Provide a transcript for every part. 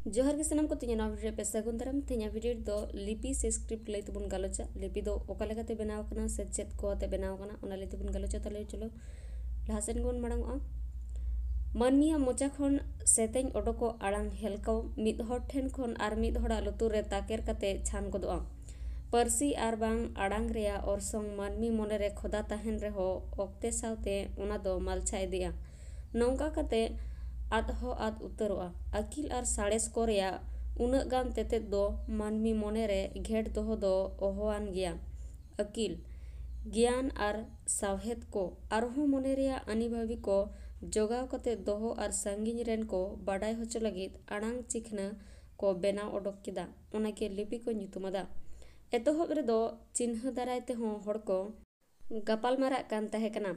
जोहर के सनम को तीन वीडियो पे सगुन दाराम तेना वीडियो दो लिपि से स्क्रिप्ट लई तबन गालोचा लिपि दो ओका लेकाते बनाव कना से चेत को आते बनाव कना ओना लई तबन गालोचा तले चलो लाहसेन गोन माड़ांगआ मानमिया मोचा खन सेतेñ ओडोको आड़ांग हेलकाव मिद हर ठेन खन आर मिद हड़ा लुतुर रे ताकेर काते छान गोदोआ पारसी आर बांग आड़ांग रेया अरसंग मानमी मोने रे खोदा ताहेन रेहो ओक्ते सावते ओना दो मालछा इदिया नौका काते आद हो आद उतरोआ अकिल आर साड़ेस को रेया उनग गान तेतेद दो मानमी मोने रे घेट दोहो दो ओहोआन गिया अकिल ज्ञान आर सावहेद को आरहो मोने रेया अनिभावी को जोगाव कते दोहो आर संगिन रेन को बाडाय होचो लगित आड़ांग चिखना को बेनाव ओडोक किदा ओनाके लिपि को ᱧᱩᱛᱩᱢᱟᱫᱟ एतोहब रे दो चिन्ह दाराय ते हों हड़ को गपाल मारा कान तहे कना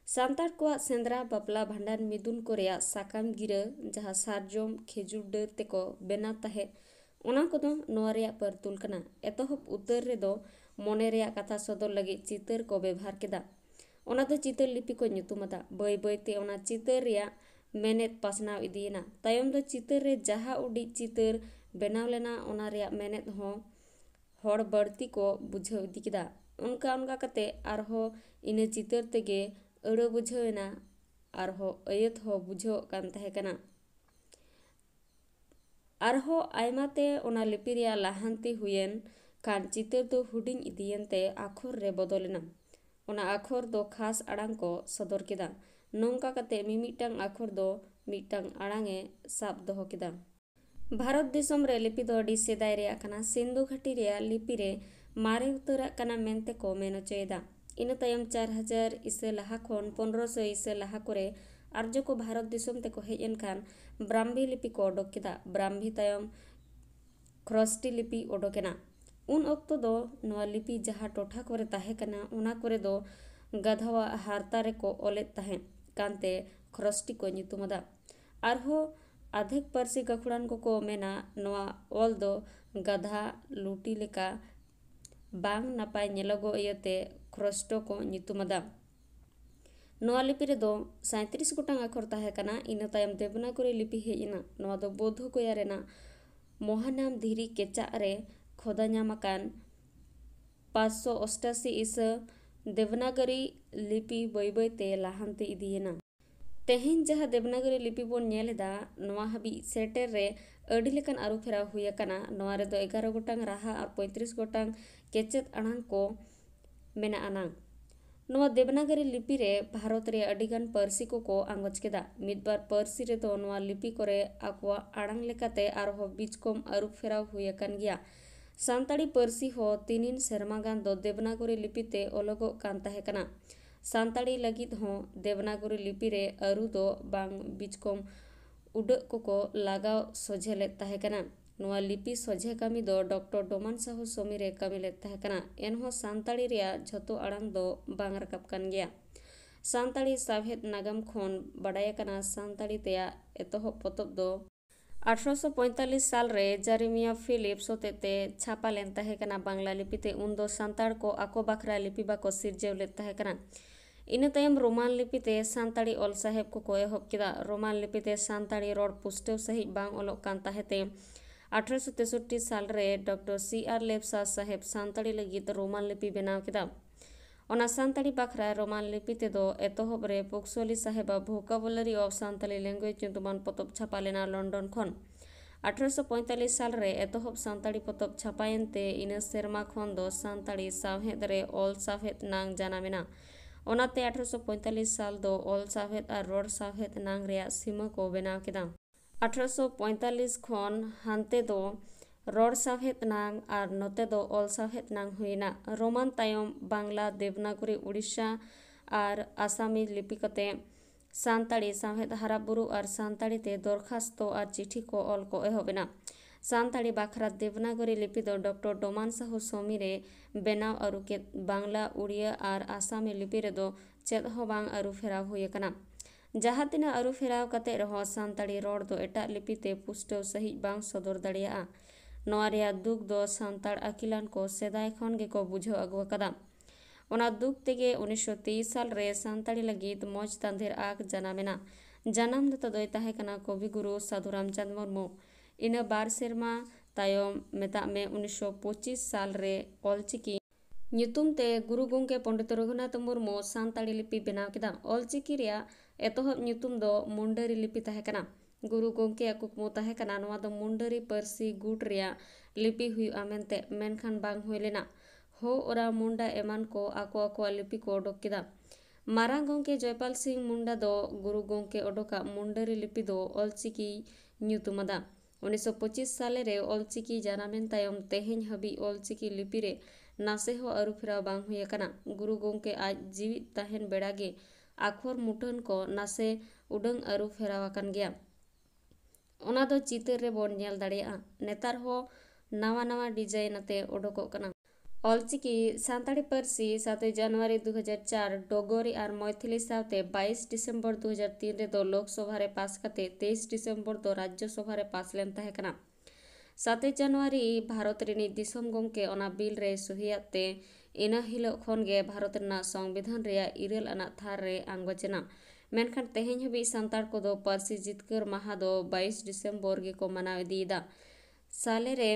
सांताड़ को सेंद्रा बापला भांडार मिदुन को रेया साकाम गिरा जहाँ सारजोम खेजुर डर तेको बेना तहे ओना कोदो नोआ रेया परतुल कना एतोहब उतर रे दो मोने रेया कथा सदर लगी चितर को व्यवहार केदा ओना दो चितर लिपि को ᱧᱩᱛᱩᱢᱟᱫᱟ बय बय ते ओना चितर रेया मेनेत पासनाव इदियना तायम दो चितर रे जहाँ उडी चितर बेनाव लेना ओना रेया मेनेत हो हड़ बड़ती को बुझाव इदी किदा उनका उनका कते आरहो इने चितर तेगे अड़ो बुझावेना आरहो अयत हो बुझाव कान तहे कना आरहो आयमाते ओना लिपि रेया लाहांती हुयेन कान चितर दो हुडिंग इदियनते आखर रे बदलेना ओना आखर दो खास आड़ांग को सदर किदा नौका कते मिमिटांग आखर दो मिटांग आड़ांगे साब दोहो किदा भारत दिसम रे लिपि दो अडी सेदाय रेया कना सिंधु घाटी रेया लिपि रे मारे उतरा कना मेनते को मेनो चेदा इन तयम 4000 ईसा लाहा खन 1500 ईसा लाहा करे आर्य को भारत दिसम ते को हेजन खान ब्राह्मी लिपि को ओडोक किदा ब्राह्मी तयम ख्रस्टी लिपि ओडोकेना उन अक्तो दो नोआ लिपि जहाँ टोठा करे ताहे कना उना करे दो गधावा हारता रे को ओलेत ताहे कांते ख्रस्टी को ᱧᱩᱛᱩᱢᱟᱫᱟ आरहो आधेक पारसी गखुड़ान को मेना नोआ ओल दो गधा लुटी लेका बांग नापाय नेलोगो इयते ख्रस्टो को ᱧᱩᱛᱩᱢᱟᱫᱟ नोआ लिपि रे दो 37 गोटांग आखर ताहे कना इन तायम देवनागरी लिपि हेजना नोआ दो बौद्ध कोया रेना मोहानाम धीरी केचा रे खोदा ᱧᱟᱢᱟᱠᱟᱱ 588 ईसा देवनागरी लिपि बय बय ते लाहांती इदियना तेहेन जहाँ देवनागरी लिपि बोन नेलेदा नोआ हबी सेटर रे अडी लेकान आरु फेरा हुई कना नोआ रे दो 11 गोटांग राहा और 35 गोटांग केचेत अड़ांग को मेना अनांग नोआ देवनागरी लिपि रे भारत रे अडिगान पारसी को आंगोच केदा मिदबार पारसी रे दो नोआ लिपि करे आकवा आड़ांग लेकाते आरहो बीचकोम आरु फेरा हुई कन गिया सांताड़ी पारसी हो तीनिन सेरमा गान दो देवनागरी लिपि ते ओलोगो कान ताहे कना सांताड़ी लगित हो देवनागरी लिपि रे अरु दो बांग बीचकोम उडक को लगाव सोझेले ताहे कना नोआ लिपि सोझे कामी दो डॉक्टर डोमान साहू सोमी रे कामी ले ताहे कना एनहो सांताड़ी रेया झतो आड़ांग दो बांग रकाब कान गिया सांताड़ी सावहेद नागाम खन बाडाय कना सांताड़ी तेया एतोहो पोतब दो 1845 साल रे जारेमिया फिलिप्स होतेते छापा लेन ताहे कना बांग्ला लिपि ते उन दो सांताड़ को आको बाखरा लिपि बाको सिरजेव ले ताहे कना इन तयम रोमान लिपि ते सांताड़ी ओल साहेब को एहब किदा रोमान लिपि ते सांताड़ी रोड पुस्टेव सही बांग ओलोक कान ताहेते 1863 साल रे डॉक्टर CR लेप्सा साहेब सांताड़ी लगित रोमान लिपि बनाव किदा ओना सांताड़ी बाखरा रोमान लिपि ते दो एतोहब रे पोक्सोली साहेबा भोकाबुलारी ऑफ सांताली लैंग्वेज ᱧᱩᱛᱩᱢᱟᱱ पतब छापा लेना लंडन खन 1845 साल रे एतोहब सांताड़ी पतब छापायनते इन सेरमा खन दो सांताड़ी सावहेद रे ऑल सावहेद नांग जानामेना ओनाते 1845 साल दो ऑल सावहेद और रोड सावहेद नांग रेया सीमा को बेनाव केदा 1845 खन हानते दो रोड सावहेद नांग और नोते दो ऑल सावहेद नांग हुईना रोमान तायम बांग्ला देवनागरी उड़ीसा और आसामी लिपि कते सांताड़ी सावहेद हाराबुरु और सांताड़ी ते दरखास्तो और चिठी को ऑल को एहबेना सांताड़ी बाखरा देवनागरी लिपि दो डॉक्टर डोमान साहू सोमी रे बेनाव अरु के बांग्ला उड़िया और आसामी लिपि रे दो चेद हो बांग अरु फेराव हुई कना जहाँ तिना अरु फेराव कते रहो सांताड़ी रोड दो एटा लिपि ते पुस्टव सही बांग सदर दड़िया नोआ रेया दुख दो सांताड़ अकिलान को सेदाय खन गे को बुझो अगुआ कदा ओना दुख तेगे 1923 साल रे सांताड़ी लगित मौज तांधेर आग जनामेना जनाम दता दोय ताहे कना कवि गुरु साधु रामचंद्र मुर्मू ᱤᱱᱟᱹ 2 ᱥᱮᱨᱢᱟ ᱛᱟᱭᱚᱢ ᱢᱮᱛᱟᱜ ᱢᱮ 1925 ᱥᱟᱞ ᱨᱮ ᱚᱞᱪᱤᱠᱤ ᱧᱩᱛᱩᱢ ᱛᱮ ᱜᱩᱨᱩ ᱜᱚᱢᱠᱮ ᱯᱚᱸᱰᱤᱛ ᱨᱚᱜᱷᱩᱱᱟᱛᱷ ᱢᱩᱨᱢᱩ ᱥᱟᱱᱛᱟᱲᱤ ᱞᱤᱯᱤ ᱵᱮᱱᱟᱣ ᱠᱮᱫᱟ। ᱚᱞᱪᱤᱠᱤ ᱨᱮᱭᱟᱜ ᱮᱛᱚᱦᱚᱵ ᱧᱩᱛᱩᱢ ᱫᱚ ᱢᱩᱱᱰᱟᱹᱨᱤ ᱞᱤᱯᱤ ᱛᱟᱦᱮᱸ ᱠᱟᱱᱟ। ᱜᱩᱨᱩ ᱜᱚᱢᱠᱮᱭᱟᱜ ᱠᱩᱠᱢᱩ ᱛᱟᱦᱮᱸ ᱠᱟᱱᱟ ᱱᱚᱣᱟ ᱫᱚ ᱢᱩᱱᱰᱟᱹᱨᱤ ᱯᱟᱹᱨᱥᱤ ᱜᱩᱴ ᱨᱮᱭᱟᱜ ᱞᱤᱯᱤ ᱦᱩᱭᱩᱜᱼᱟ ᱢᱮᱱᱛᱮ, ᱢᱮᱱᱠᱷᱟᱱ ᱵᱟᱝ ᱦᱩᱭ ᱞᱮᱱᱟ। ᱦᱳ ᱚᱨᱟ ᱢᱩᱱᱰᱟ ᱮᱢᱟᱱ ᱠᱚ ᱟᱠᱚᱣᱟᱜ ᱞᱤᱯᱤ ᱠᱚ ᱚᱰᱚᱠ ᱠᱮᱫᱟ। ᱢᱟᱨᱟᱝ ᱜᱚᱢᱠᱮ ᱡᱚᱭᱯᱟᱞ ᱥᱤᱝ ᱢᱩᱱᱰᱟ ᱫᱚ ᱜᱩᱨᱩ ᱜᱚᱢᱠᱮ ᱚᱰᱚᱠᱟᱜ ᱢᱩᱱᱰᱟᱹᱨᱤ ᱞᱤᱯᱤ ᱫᱚ ᱚᱞᱪᱤᱠᱤ ᱧᱩᱛᱩᱢᱟᱫᱟ। 1925 ᱥᱟᱞᱮ ᱨᱮ ᱚᱞᱪᱤᱠᱤ ᱡᱟᱱᱟᱢᱮᱱ ᱛᱟᱭᱚᱢ ᱛᱮᱦᱮᱧ ᱦᱟᱹᱵᱤᱡ ᱚᱞᱪᱤᱠᱤ ᱞᱤᱯᱤ ᱨᱮ ᱱᱟᱥᱮ ᱦᱚᱸ ᱟᱹᱨᱩᱯᱷᱮᱨᱟᱣ ᱵᱟᱝ ᱦᱩᱭ ᱟᱠᱟᱱᱟ। ᱜᱩᱨᱩ ᱜᱚᱢᱠᱮ ᱟᱡ ᱡᱤᱣᱤᱫ ᱛᱟᱦᱮᱱ ᱵᱮᱲᱟ ᱜᱮ ᱟᱠᱷᱚᱨ ᱢᱩᱴᱷᱟᱹᱱ ᱠᱚ ᱱᱟᱥᱮ ᱩᱰᱟᱹᱝ ᱟᱹᱨᱩ ᱯᱷᱮᱨᱟᱣ ᱟᱠᱟᱱ ᱜᱮᱭᱟ। ᱚᱱᱟ ᱫᱚ ᱪᱤᱛᱟᱹᱨ ᱨᱮᱵᱚᱱ ᱧᱮᱞ ᱫᱟᱲᱮᱭᱟᱜᱼᱟ। ᱱᱮᱛᱟᱨ ᱦᱚᱸ ᱱᱟᱣᱟ ᱰᱤᱡᱟᱭᱤᱱ ᱟᱛᱮ ᱚᱰᱚᱠᱚᱜ ᱠᱟᱱᱟ। ᱚᱞᱪᱤᱠᱤ ᱥᱟᱱᱛᱟᱲᱤ ᱯᱟᱹᱨᱥᱤ 7 ᱡᱟᱱᱩᱣᱟᱨᱤ 2004 ᱰᱚᱜᱚᱨᱤ ᱟᱨ ᱢᱚᱭᱛᱷᱤᱞᱤ ᱥᱟᱶᱛᱮ 22 ᱰᱤᱥᱮᱢᱵᱚᱨ 2003 ᱨᱮᱫᱚ ᱞᱳᱠᱥᱚᱵᱷᱟ ᱨᱮ ᱯᱟᱥ ᱠᱟᱛᱮ 23 ᱰᱤᱥᱮᱢᱵᱚর ᱫᱚ ᱨᱟᱡᱽᱡᱚ ᱥᱚᱵᱷᱟ ᱨᱮ ᱯᱟᱥ ᱞᱮᱱ ᱛᱟᱦᱮᱸ ᱠᱟᱱᱟ। 7 ᱡᱟᱱᱩᱣᱟᱨᱤ ᱵᱷᱟᱨᱚᱛ ᱨᱤᱱᱤᱡ ᱫᱤᱥᱚᱢ ᱜᱚᱢᱠᱮ ᱚᱱᱟ ᱵᱤᱞ ᱨᱮᱭ ᱥᱩᱦᱤᱭᱟᱫ ᱛᱮ ᱤᱱᱟᱹ ᱦᱤᱞᱳᱜ ᱠᱷᱚᱱ ᱜᱮ ᱵᱷᱟᱨᱚᱛ ᱨᱮᱱᱟᱜ ᱥᱚᱝᱵᱤᱫᱷᱟᱱ ᱨᱮᱭᱟᱜ 9 ᱟᱱᱟᱜ ᱛᱷᱟᱨ ᱨᱮ ᱟᱸᱜᱚᱪ ᱮᱱᱟ। ᱢᱮᱱᱠᱷᱟᱱ ᱛᱮᱦᱮᱧ ᱦᱟᱹᱵᱤᱡ ᱥᱟᱱᱛᱟᱲ ᱠᱚᱫᱚ ᱯᱟᱹᱨᱥᱤ ᱡᱤᱛᱠᱟᱹᱨ ᱢᱟᱦᱟ ᱫᱚ 22 ᱰᱤᱥᱮᱢᱵᱚᱨ ᱜᱮᱠᱚ ᱢᱟᱱᱟᱣ ᱤᱫᱤᱭᱮᱫᱟ। ᱥᱟᱞᱮ ᱨᱮ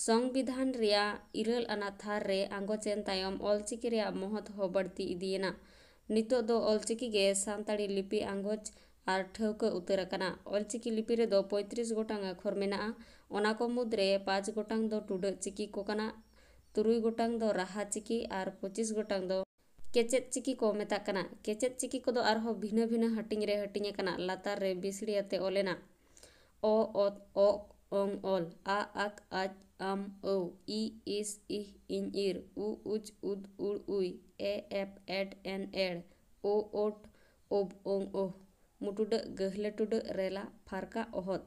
ᱥᱚᱝᱵᱤᱫᱷᱟᱱ ᱨᱮᱭᱟᱜ 9 ᱟᱱᱟᱜ ᱛᱷᱟᱨ ᱨᱮ ᱟᱸᱜᱚᱪᱮᱱ ᱛᱟᱭᱚᱢ ᱚᱞᱪᱤᱠᱤ ᱨᱮᱭᱟᱜ ᱢᱚᱦᱚᱛ ᱦᱚᱸ ᱵᱟᱹᱲᱛᱤ ᱤᱫᱤᱭᱮᱱᱟ। ᱱᱤᱛᱚᱜ ᱫᱚ ᱚᱞᱪᱤᱠᱤ ᱜᱮ ᱥᱟᱱᱛᱟᱲᱤ ᱞᱤᱯᱤ ᱟᱸᱜᱚᱪ ᱟᱨ ᱴᱷᱟᱹᱣᱠᱟᱹ ᱩᱛᱟᱹᱨ ᱟᱠᱟᱱᱟ। ᱚᱞᱪᱤᱠᱤ ᱞᱤᱯᱤ ᱨᱮᱫᱚ 35 ᱜᱚᱴᱟᱝ ᱟᱠᱷᱚᱨ ᱢᱮᱱᱟᱜᱼᱟ। ᱚᱱᱟ ᱠᱚ ᱢᱩᱫᱽᱨᱮ 5 ᱜᱚᱴᱟᱝ ᱫᱚ ᱴᱩᱰᱟᱹᱜ ᱪᱤᱠᱤ ᱠᱚ ᱠᱟᱱᱟ, 3 ᱜᱚᱴᱟᱝ ᱫᱚ ᱨᱟᱦᱟ ᱪᱤᱠᱤ ᱟᱨ 25 ᱜᱚᱴᱟᱝ ᱫᱚ ᱠᱮᱪᱮᱫ ᱪᱤᱠᱤ ᱠᱚ ᱢᱮᱛᱟᱜ ᱠᱟᱱᱟ। ᱠᱮᱪᱮᱫ ᱪᱤᱠᱤ ᱠᱚᱫᱚ ᱟᱨᱦᱚᱸ ᱵᱷᱤᱱᱟᱹ ᱦᱟᱹᱴᱤᱧ ᱨᱮ ᱦᱟᱹᱴᱤᱧ ᱟᱠᱟᱱᱟ। ᱞᱟᱛᱟᱨ ᱨᱮ ᱵᱤᱥᱲᱤ ᱟᱛᱮ ᱚᱞᱮᱱᱟ। ᱚ, ᱚᱛ, ᱚᱜ, ᱚᱝ, ᱚᱞ, ᱟ, ᱟᱠ, ᱟᱡ, ᱟᱢ, ঔ, ই, ইস, ইহ, ইñ, ইর, উ, উজ, উদ, উড়, উই, এ, এপ, এড, এন, এড়, ও, ওট, ওব, ওং, ওহ, মুটুᱰᱟᱹᱜ ᱜᱟᱹᱦᱞᱟᱹ ᱴᱩᱰᱟᱹᱜ ᱨᱮᱞᱟ ᱯᱷᱟᱨᱠᱟ ᱚᱦᱚᱫ।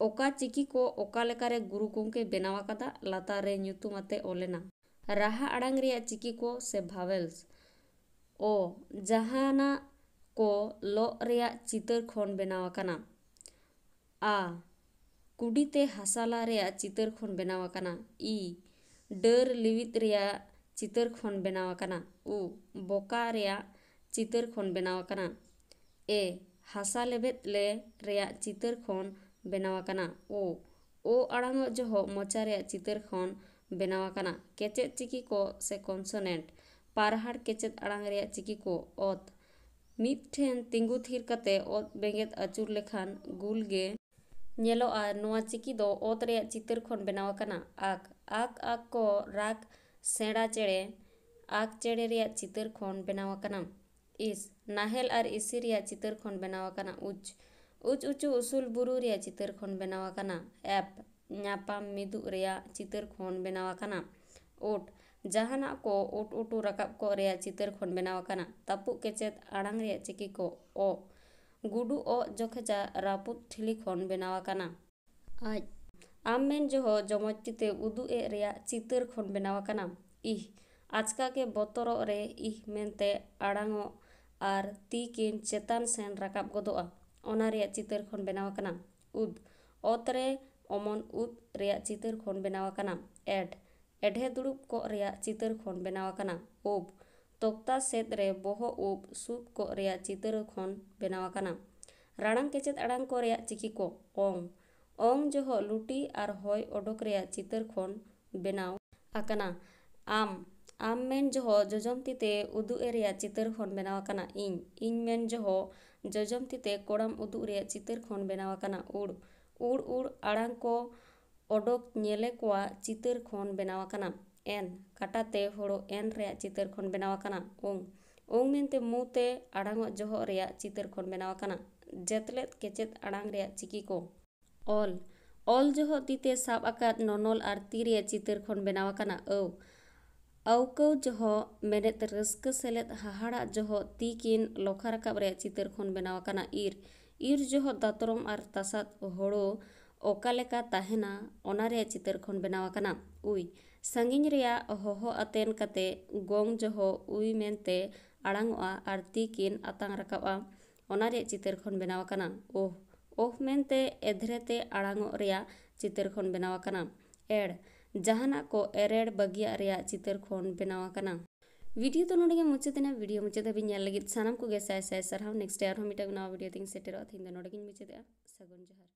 ᱚᱠᱟ ᱪᱤᱠᱤ ᱠᱚ ᱚᱠᱟ ᱞᱮᱠᱟᱨᱮ ᱜᱩᱨᱩ ᱜᱚᱢᱠᱮ ᱵᱮᱱᱟᱣ ᱟᱠᱟᱫᱟ ᱞᱟᱛᱟᱨ ᱨᱮ ᱧᱩᱛᱩᱢ ᱟᱛᱮ ᱚᱞᱮᱱᱟ। ᱨᱟᱦᱟ ᱟᱲᱟᱝ ᱨᱮᱭᱟᱜ ᱪᱤᱠᱤ ᱠᱚ ᱥᱮ ᱵᱷᱟᱣᱮᱞᱥ। ᱚ, ᱡᱟᱦᱟᱱᱟᱜ ᱠᱚ ᱞᱚᱜ ᱨᱮᱭᱟᱜ ᱪᱤᱛᱟᱹᱨ ᱠᱷᱚᱱ ᱵᱮᱱᱟᱣ ᱟᱠᱟᱱᱟ। ᱟ, ᱠᱩᱰᱤᱛᱮ ᱦᱟᱥᱟ ᱞᱟ ᱨᱮᱭᱟᱜ ᱪᱤᱛᱟᱹᱨ ᱠᱷᱚᱱ ᱵᱮᱱᱟᱣ ᱟᱠᱟᱱᱟ। ᱤ, ᱰᱟᱹᱨ ᱞᱤᱣᱤᱫ ᱨᱮᱭᱟᱜ ᱪᱤᱛᱟᱹᱨ ᱠᱷᱚᱱ ᱵᱮᱱᱟᱣ ᱟᱠᱟᱱᱟ। ᱩ, ᱵᱚᱠᱟ ᱨᱮᱭᱟᱜ ᱪᱤᱛᱟᱹᱨ ᱠᱷᱚᱱ ᱵᱮᱱᱟᱣ ᱟᱠᱟᱱᱟ। ᱮ, ᱦᱟᱥᱟ ᱞᱮᱵᱮᱫ ᱞᱮ ᱨᱮᱭᱟᱜ ᱪᱤᱛᱟᱹᱨ ᱠᱷᱚᱱ ᱵᱮᱱᱟᱣ ᱟᱠᱟᱱᱟ। ᱳ ᱟᱲᱟᱝᱚᱜ ᱡᱚᱦᱚᱜ ᱢᱚᱪᱟ ᱨᱮᱭᱟᱜ ᱪᱤᱛᱟᱹᱨ ᱠᱷᱚᱱ ᱵᱮᱱᱟᱣ ᱟᱠᱟᱱᱟ। ᱠᱮᱪᱮᱫ ᱪᱤᱠᱤ ᱠᱚ ᱥᱮ ᱠᱚᱱᱥᱚᱱᱮᱱᱴ। ᱯᱟᱨᱦᱟᱲ ᱠᱮᱪᱮᱫ ᱟᱲᱟᱝ ᱨᱮᱭᱟᱜ ᱪᱤᱠᱤ ᱠᱚ। ᱚᱛ, ᱢᱤᱫᱴᱷᱮᱱ ᱛᱤᱸᱜᱩ ᱛᱷᱤᱨ ᱠᱟᱛᱮ ᱚᱛ ᱵᱮᱸᱜᱮᱫ ᱟᱹᱪᱩᱨ ᱞᱮᱠᱷᱟᱱ ᱜᱩᱞ ᱜᱮ ᱧᱮᱞᱚᱜᱼᱟ। ᱱᱚᱣᱟ ᱪᱤᱠᱤ ᱫᱚ ᱚᱛ ᱨᱮᱭᱟᱜ ᱪᱤᱛᱟᱹᱨ ᱠᱷᱚᱱ ᱵᱮᱱᱟᱣ ᱟᱠᱟᱱᱟ। ᱟᱠ, ᱟᱠ ᱠᱚ ᱨᱟᱜᱽ ᱥᱮᱬᱟ ᱪᱮᱬᱮ, ᱟᱠ ᱪᱮᱬᱮ ᱨᱮᱭᱟᱜ ᱪᱤᱛᱟᱹᱨ ᱠᱷᱚᱱ ᱵᱮᱱᱟᱣ ᱟᱠᱟᱱᱟ। ᱤᱥ, ᱱᱟᱦᱮᱞ ᱟᱨ ᱤᱥᱤ ᱨᱮᱭᱟᱜ ᱪᱤᱛᱟᱹᱨ ᱠᱷᱚᱱ ᱵᱮᱱᱟᱣ ᱟᱠᱟᱱᱟ। ᱩᱪ, ᱩᱪᱩ ᱩᱥᱩᱞ ᱵᱩᱨᱩ ᱨᱮᱭᱟᱜ ᱪᱤᱛᱟᱹᱨ ᱠᱷᱚᱱ ᱵᱮᱱᱟᱣ ᱟᱠᱟᱱᱟ। ᱮᱯ, ᱧᱟᱯᱟᱢ ᱢᱤᱫᱩᱜ ᱨᱮᱭᱟᱜ ᱪᱤᱛᱟᱹᱨ ᱠᱷᱚᱱ ᱵᱮᱱᱟᱣ ᱟᱠᱟᱱᱟ। ᱳᱴ, ᱡᱟᱦᱟᱱᱟᱜ ko ᱩᱴ ᱨᱟᱠᱟᱵ ᱠᱚᱜ ᱨᱮᱭᱟᱜ ᱪᱤᱛᱟᱹᱨ ᱠᱷᱚᱱ ᱵᱮᱱᱟᱣ ᱟᱠᱟᱱᱟ। ᱛᱟᱹᱯᱩᱜ ᱠᱮᱪᱮᱫ ᱟᱲᱟᱝ ᱨᱮᱭᱟᱜ ᱪᱤᱠᱤ ᱠᱚ। ᱚ, ᱜᱩᱰᱩ ᱚᱜ ᱡᱚᱠᱷᱮᱡᱟ ᱨᱟᱹᱯᱩᱫ ᱴᱷᱤᱞᱤ ᱠᱷᱚᱱ ᱵᱮᱱᱟᱣ ᱟᱠᱟᱱᱟ। ᱟᱡ, ᱟᱢ ᱢᱮᱱ ᱡᱚᱦᱚᱜ ᱡᱚᱢᱚᱡ ᱛᱤᱛᱮ ᱩᱫᱩᱜ ᱮᱜ ᱨᱮᱭᱟᱜ ᱪᱤᱛᱟᱹᱨ ᱠᱷᱚᱱ ᱵᱮᱱᱟᱣ ᱟᱠᱟᱱᱟ। ᱤᱦ, ᱟᱪᱠᱟ ᱜᱮ ᱵᱚᱛᱚᱨᱚᱜ ᱨᱮ ᱤᱦ ᱢᱮᱱᱛᱮ ᱟᱲᱟᱝᱚᱜ ᱟᱨ ᱛᱤ ᱠᱤᱱ ᱪᱮᱛᱟᱱ ᱥᱮᱱ ᱨᱟᱠᱟᱵ ᱜᱚᱫᱚᱜᱼᱟ, ᱚᱱᱟ ᱨᱮᱭᱟᱜ ᱪᱤᱛᱟᱹᱨ ᱠᱷᱚᱱ ᱵᱮᱱᱟᱣ akanam। ᱩᱫ, ᱚᱛ ᱨᱮ ᱚᱢᱚᱱ ᱩᱫ ᱨᱮᱭᱟᱜ ᱪᱤᱛᱟᱹᱨ ᱠᱷᱚᱱ ᱵᱮᱱᱟᱣ akanam। ᱮᱰ, ᱮᱰᱷᱮ ᱫᱩᱲᱩᱵ ᱠᱚᱜ ᱨᱮᱭᱟᱜ ᱪᱤᱛᱟᱹᱨ ᱠᱷᱚᱱ ᱵᱮᱱᱟᱣ akanam। ᱩᱵ, ᱛᱚᱠᱛᱟ ᱥᱮᱫ ᱨᱮ ᱵᱚᱦᱚᱜ ᱩᱵ ᱥᱩᱫ ᱠᱚᱜ ᱨᱮᱭᱟᱜ ᱪᱤᱛᱟᱹᱨ ᱠᱷᱚᱱ ᱵᱮᱱᱟᱣ akanam। ᱨᱟᱲᱟᱝ ᱠᱮᱪᱮᱫ ᱟᱲᱟᱝ ᱠᱚ ᱨᱮᱭᱟᱜ ᱪᱤᱠᱤ ᱠᱚ। ᱚᱝ, ᱚᱝ ᱡᱚᱦᱚᱜ ᱞᱩᱴᱤ ᱟᱨ ᱦᱚᱭ ᱚᱰᱚᱠ ᱨᱮᱭᱟᱜ ᱪᱤᱛᱟᱹᱨ ᱠᱷᱚᱱ ᱵᱮᱱᱟᱣ akanᱟ। ᱟᱢ, ᱟᱢ ᱢᱮᱱ ᱡᱚᱦᱚᱜ ᱡᱚᱡᱚᱢ ᱛᱤᱛᱮ ᱩᱫᱩᱜ ᱮ ᱨᱮᱭᱟᱜ ᱪᱤᱛᱟᱹᱨ ᱠᱷᱚᱱ ᱵᱮᱱᱟᱣ akanᱟ। ᱤᱧ, ᱤᱧ ᱢᱮᱱ ᱡᱚᱦᱚᱜ ᱡᱚᱡᱚᱢ ᱛᱤᱛᱮ ᱠᱚᱲᱟᱢ ᱩᱫᱩᱜ ᱨᱮᱭᱟᱜ ᱪᱤᱛᱟᱹᱨ ᱠᱷᱚᱱ ᱵᱮᱱᱟᱣ akanᱟ। ᱩᱲ, ᱩᱲ ᱟᱲᱟᱝ ko ᱚᱰᱚᱠ ᱧᱮᱞᱮ ᱠᱚᱣᱟᱜ ᱪᱤᱛᱟᱹᱨ ᱠᱷᱚᱱ ᱵᱮᱱᱟᱣ akanᱟ। ᱮᱱ, ᱠᱟᱴᱟᱛᱮ ᱦᱳᱲᱳ ᱮᱱ ᱨᱮᱭᱟᱜ ᱪᱤᱛᱟᱹᱨ ᱠᱷᱚᱱ ᱵᱮᱱᱟᱣ akanᱟ। ᱩᱝ, ᱩᱝ ᱢᱮᱱᱛᱮ ᱢᱩ ᱛᱮ ᱟᱲᱟᱝᱚᱜ ᱡᱚᱦᱚᱜ ᱨᱮᱭᱟᱜ ᱪᱤᱛᱟᱹᱨ ᱠᱷᱚᱱ ᱵᱮᱱᱟᱣ akanᱟ। ᱡᱮᱛᱞᱮᱫ ᱠᱮᱪᱮᱫ ᱟᱲᱟᱝ ᱨᱮᱭᱟᱜ ᱪᱤᱠᱤ ᱠᱚ। ᱚᱞ, ᱚᱞ ᱡᱚᱦᱚᱜ ᱛᱤᱛᱮ ᱥᱟᱵ ᱟᱠᱟᱫ ᱱᱚᱱᱚᱞ ᱟᱨ ᱛᱤ ᱨᱮᱭᱟᱜ ᱪᱤᱛᱟᱹᱨ ᱠᱷᱚᱱ ᱵᱮᱱᱟᱣ akanᱟ। ᱟᱹᱣ, ᱟᱹᱣᱠᱟᱹᱣ ᱡᱚᱦᱚᱜ ᱢᱮᱱᱮᱫ ᱨᱟᱹᱥᱠᱟᱹ ᱥᱮᱞᱮᱫ ᱦᱟᱦᱟᱲᱟᱜ ᱡᱚᱦᱚᱜ ᱛᱤ ᱠᱤᱱ ᱞᱚᱠᱷᱟ ᱨᱟᱠᱟᱵ ᱨᱮᱭᱟᱜ ᱪᱤᱛᱟᱹᱨ ᱠᱷᱚᱱ ᱵᱮᱱᱟᱣ akanᱟ। ᱤᱨ, ᱤᱨ ᱡᱚᱦᱚᱜ ᱫᱟᱛᱨᱚᱢ ᱟᱨ ᱛᱟᱥᱟᱫ ᱦᱳᱲᱳ ᱚᱠᱟ ᱞᱮᱠᱟ ᱛᱟᱦᱮᱱᱟ ᱚᱱᱟ ᱨᱮᱭᱟᱜ ᱪᱤᱛᱟᱹᱨ ᱠᱷᱚᱱ ᱵᱮᱱᱟᱣ akanam। ᱩᱭ, ᱥᱟᱺᱜᱤᱧ ᱨᱮᱭᱟᱜ ᱦᱚᱦᱚ ᱟᱛᱮᱱ ᱠᱟᱛᱮ ᱜᱚᱝ ᱡᱚᱦᱚᱜ ᱩᱭ ᱢᱮᱱᱛᱮ ᱟᱲᱟᱝᱚᱜᱼᱟ ᱟᱨ ᱛᱤ ᱠᱤᱱ ᱟᱛᱟᱝ ᱨᱟᱠᱟᱵᱼᱟ, ᱚᱱᱟ ᱨᱮᱭᱟᱜ ᱪᱤᱛᱟᱹᱨ ᱠᱷᱚᱱ ᱵᱮᱱᱟᱣ akanᱟ। ᱳᱦ, ᱳᱦ ᱢᱮᱱᱛᱮ ᱮᱫᱷᱨᱮ ᱛᱮ ᱟᱲᱟᱝᱚᱜ ᱨᱮᱭᱟᱜ ᱪᱤᱛᱟᱹর ᱠᱷᱚᱱ ᱵᱮᱱᱟᱣ akanam। ᱮᱲ, ᱡᱟᱦᱟᱱᱟᱜ ko ᱮᱨᱮᱲ ᱵᱟᱹᱜᱤᱭᱟᱜ ᱨᱮᱭᱟᱜ ᱪᱤᱛᱟᱹᱨ ᱠᱷᱚᱱ ᱵᱮᱱᱟᱣ akanam। ভিডিও তো ᱱᱚᱰᱮ ᱜᱮ ᱢᱩᱪᱟᱹᱫ ᱮᱱᱟ। ভিডিও ᱢᱩᱪᱟᱹᱫ ᱫᱷᱟᱹᱵᱤᱡ ᱧᱮᱞ ᱞᱟᱹᱜᱤᱫ ᱥᱟᱱᱟᱢ ᱠᱚᱜᱮ ᱥᱟᱭ ᱥᱟᱭ ᱥᱟᱨᱦᱟᱣ। ᱱᱮᱠᱥᱴ ᱟᱨᱦᱚᱸ ᱢᱤᱫᱴᱟᱝ ᱱᱟᱣᱟ ᱵᱷᱤᱰᱤᱭᱳ ᱛᱤᱧ ᱥᱮᱴᱮᱨᱚᱜᱼᱟ। ᱛᱮᱦᱮᱧ ᱫᱚ ᱱᱚᱰᱮ ᱜᱤᱧ ᱢᱩᱪᱟᱹᱫᱮᱜᱼᱟ। ᱥᱟᱹᱜᱩᱱ ᱡᱚᱦᱟᱨ।